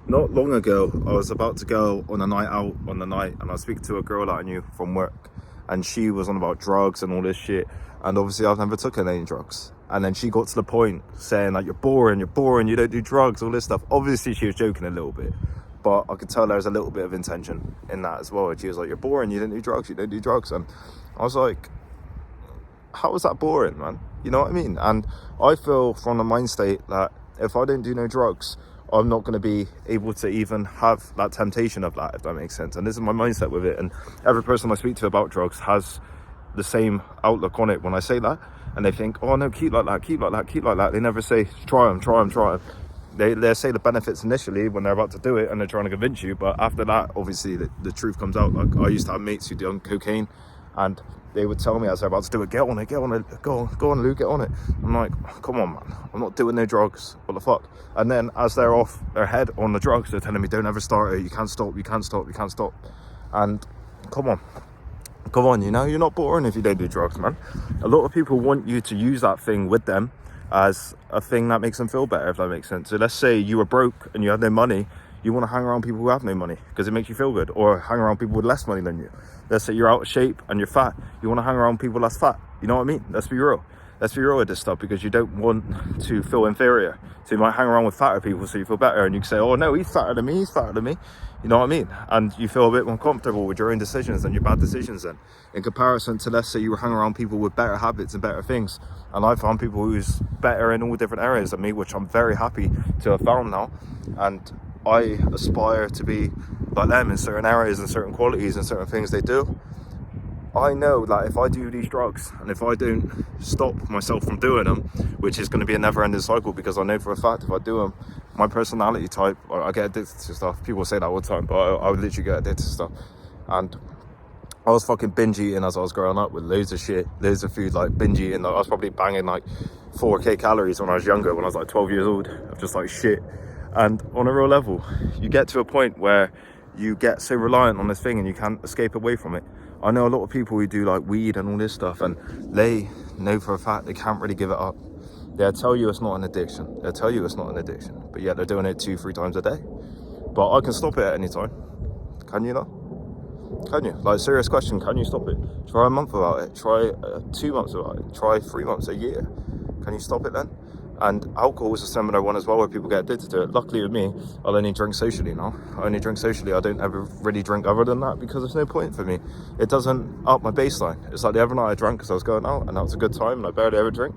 Not long ago, I was about to go on a night out on the night, and I was speaking to a girl that I knew from work, and she was on about drugs and all this shit. And obviously, I've never taken any drugs. And then she got to the point saying like, you're boring, you don't do drugs, all this stuff. Obviously, she was joking a little bit, but I could tell there was a little bit of intention in that as well. And she was like, you're boring, you don't do drugs, you don't do drugs. And I was like, how is that boring, man? You know what I mean? And I feel from the mind state that if I don't do no drugs, I'm not going to be able to even have that temptation of that, if that makes sense. And this is my mindset with it. And every person I speak to about drugs has the same outlook on it when I say that. And they think, oh no, keep like that, keep like that, keep like that. They never say, try them. They say the benefits initially when they're about to do it and they're trying to convince you. But after that, obviously, the truth comes out. Like, I used to have mates who done cocaine, and they would tell me as they're about to do it, get on it, go on, Lou, get on it. I'm like, come on, man, I'm not doing no drugs, what the fuck? And then as they're off their head on the drugs, they're telling me, don't ever start it, you can't stop. And come on, you know, you're not boring if you don't do drugs, man. A lot of people want you to use that thing with them as a thing that makes them feel better, if that makes sense. So let's say you were broke and you had no money, you want to hang around people who have no money because it makes you feel good, or hang around people with less money than you. Let's say you're out of shape and you're fat, you want to hang around people that's fat. You know what I mean? Let's be real with this stuff, because you don't want to feel inferior. So you might hang around with fatter people so you feel better, and you can say, oh no, he's fatter than me. You know what I mean? And you feel a bit more comfortable with your own decisions and your bad decisions then, in comparison to, let's say you were hanging around people with better habits and better things. And I found people who's better in all different areas than me, which I'm very happy to have found now. And I aspire to be like them in certain areas and certain qualities and certain things they do. I know that if I do these drugs and if I don't stop myself from doing them, which is going to be a never-ending cycle, because I know for a fact if I do them, my personality type, I get addicted to stuff. People say that all the time, but I would literally get addicted to stuff. And I was fucking binge eating as I was growing up, with loads of shit, loads of food, like binge eating. I was probably banging like 4k calories when I was younger, when I was like 12 years old, of just like shit. And on a real level, you get to a point where you get so reliant on this thing and you can't escape away from it. I know a lot of people who do like weed and all this stuff, and they know for a fact they can't really give it up. They'll tell you it's not an addiction. But yet they're doing it 2-3 times a day. But I can stop it at any time. Can you not? Can you? Like, serious question, can you stop it? Try a month without it. Try 2 months without it. Try 3 months, a year. Can you stop it then? And alcohol is a similar one as well, where people get addicted to it. Luckily with me, I'll only drink socially now. I don't ever really drink other than that, because there's no point for me. It doesn't up my baseline. It's like the other night I drank because I was going out, and that was a good time, and I barely ever drink.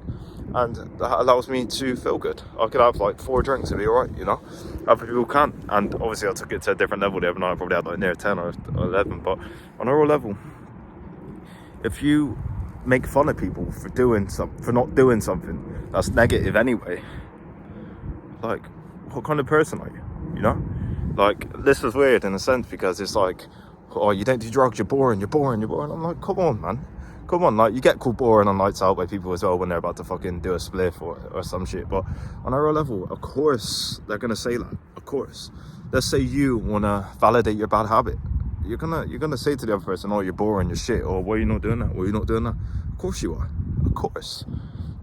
And that allows me to feel good. I could have like 4 drinks and be alright, you know? Other people can't. And obviously I took it to a different level the other night. I probably had like near 10 or 11. But on a real level, if you make fun of people for not doing something that's negative anyway, like, what kind of person are you? You know, like, this is weird in a sense, because it's like, oh, you don't do drugs, you're boring. I'm like, come on, man, like, you get called boring on nights out by people as well when they're about to fucking do a spliff or some shit. But on a real level, of course they're gonna say that. Of course, let's say you want to validate your bad habit, you're gonna say to the other person, oh, you're boring, you're shit, or why are you not doing that? Of course you are. Of course.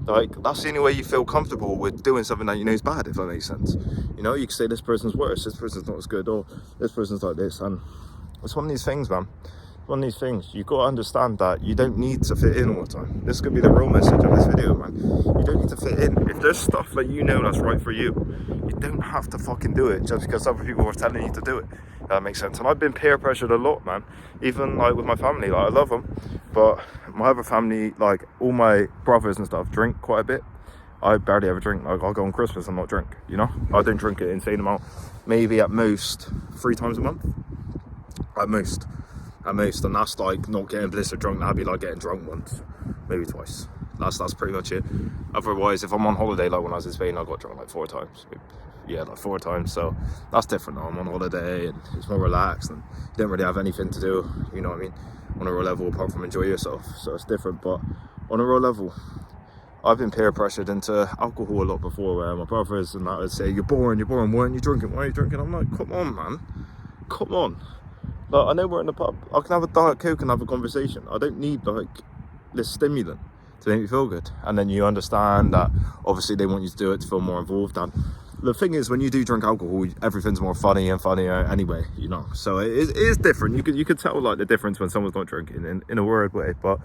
Like, that's the only way you feel comfortable with doing something that you know is bad, if that makes sense. You know, you can say this person's worse, this person's not as good, or this person's like this. And it's one of these things, man. One of these things. You've got to understand that you don't need to fit in all the time. This could be the real message of this video, man. You don't need to fit in. If there's stuff that you know that's right for you, you don't have to fucking do it just because other people are telling you to do it. That makes sense. And I've been peer pressured a lot, man. Even like with my family, like, I love them, but my other family, like all my brothers and stuff, drink quite a bit. I barely ever drink. Like, I'll go on Christmas and not drink, you know? I don't drink an insane amount. Maybe at most 3 times a month. At most. And that's like not getting blistered drunk. That'd be like getting drunk once, maybe twice. That's pretty much it. Otherwise, if I'm on holiday, like when I was in Spain, I got drunk like 4 times. Yeah, like 4 times. So that's different now. I'm on holiday and it's more relaxed and you don't really have anything to do, you know what I mean, on a real level, apart from enjoy yourself. So it's different. But on a real level, I've been peer pressured into alcohol a lot before, where my brothers and that would say, you're boring, why aren't you drinking? I'm like, come on, man, come on. Like, I know we're in the pub, I can have a Diet Coke and have a conversation. I don't need like this stimulant to make me feel good. And then you understand that obviously they want you to do it to feel more involved. And the thing is, when you do drink alcohol, everything's more funny and funnier anyway, you know. So it is different. You could tell like the difference when someone's not drinking in a weird way. But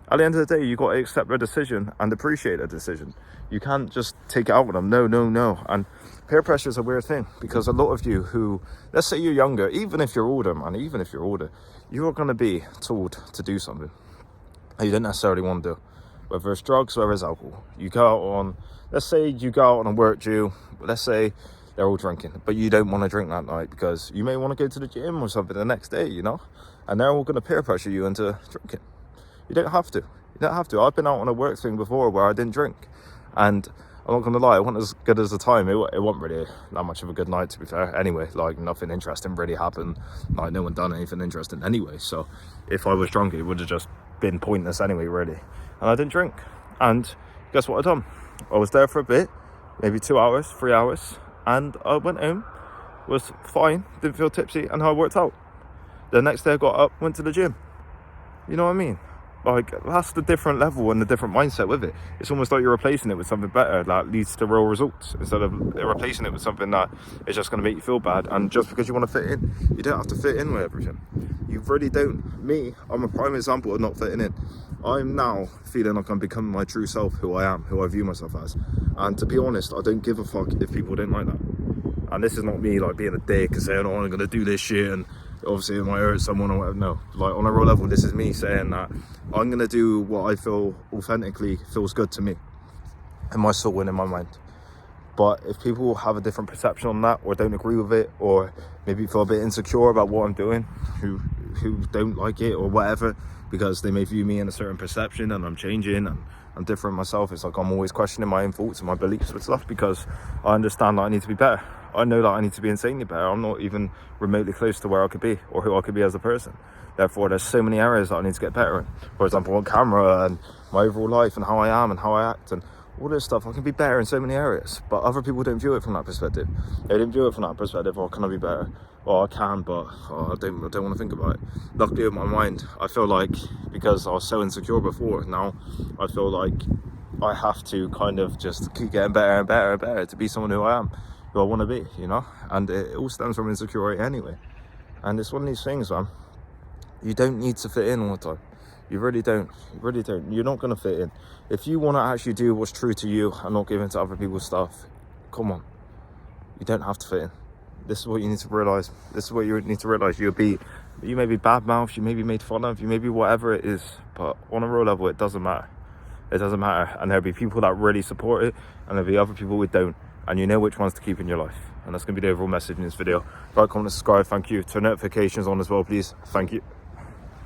at the end of the day, you got to accept their decision and appreciate their decision. You can't just take it out with them. No. And peer pressure is a weird thing, because a lot of you who, let's say you're younger, even if you're older, man, even if you're older, you're going to be told to do something that you don't necessarily want to do. Whether it's drugs, whether it's alcohol. You go out on, let's say you go out on a work due, let's say they're all drinking, but you don't want to drink that night because you may want to go to the gym or something the next day, you know? And they're all going to peer pressure you into drinking. You don't have to. You don't have to. I've been out on a work thing before where I didn't drink. And I'm not going to lie, it wasn't as good as the time. It wasn't really that much of a good night, to be fair. Anyway, like, nothing interesting really happened. Like, no one done anything interesting anyway. So if I was drunk, it would have just been pointless anyway, really. And I didn't drink. And guess what I done? I was there for a bit, maybe 2 hours, 3 hours. And I went home, was fine, didn't feel tipsy, and how it worked out. The next day I got up, went to the gym. You know what I mean? Like, that's the different level and the different mindset with it. It's almost like you're replacing it with something better that leads to real results, instead of replacing it with something that is just going to make you feel bad. And just because you want to fit in, you don't have to fit in with everything. You really don't. Me, I'm a prime example of not fitting in. I'm now feeling like I'm becoming my true self, who I am, who I view myself as. And to be honest, I don't give a fuck if people don't like that. And this is not me like being a dick and saying, oh, I'm going to do this shit and obviously it might hurt someone or whatever. No, like, on a real level, this is me saying that I'm going to do what I feel authentically feels good to me in my soul and in my mind. But if people have a different perception on that, or don't agree with it, or maybe feel a bit insecure about what I'm doing, who don't like it or whatever, because they may view me in a certain perception and I'm changing and I'm different myself, it's like I'm always questioning my own thoughts and my beliefs with stuff, because I understand that I need to be better. I know that I need to be insanely better. I'm not even remotely close to where I could be or who I could be as a person. Therefore, there's so many areas that I need to get better in. For example, on camera and my overall life and how I am and how I act and all this stuff, I can be better in so many areas. But other people don't view it from that perspective. They didn't view it from that perspective. Oh, can I be better? Well, I can, but I don't want to think about it. Luckily, in my mind, I feel like, because I was so insecure before, now I feel like I have to kind of just keep getting better and better and better to be someone who I am, who I want to be, you know? And it all stems from insecurity anyway. And it's one of these things, man. You don't need to fit in all the time. You really don't. You really don't. You're not going to fit in. If you want to actually do what's true to you and not give in to other people's stuff, come on. You don't have to fit in. This is what you need to realise. This is what you need to realise. You may be bad-mouthed, you may be made fun of, you may be whatever it is, but on a real level, it doesn't matter. It doesn't matter. And there'll be people that really support it, and there'll be other people who don't. And you know which ones to keep in your life. And that's going to be the overall message in this video. Like, comment, subscribe. Thank you. Turn notifications on as well, please. Thank you.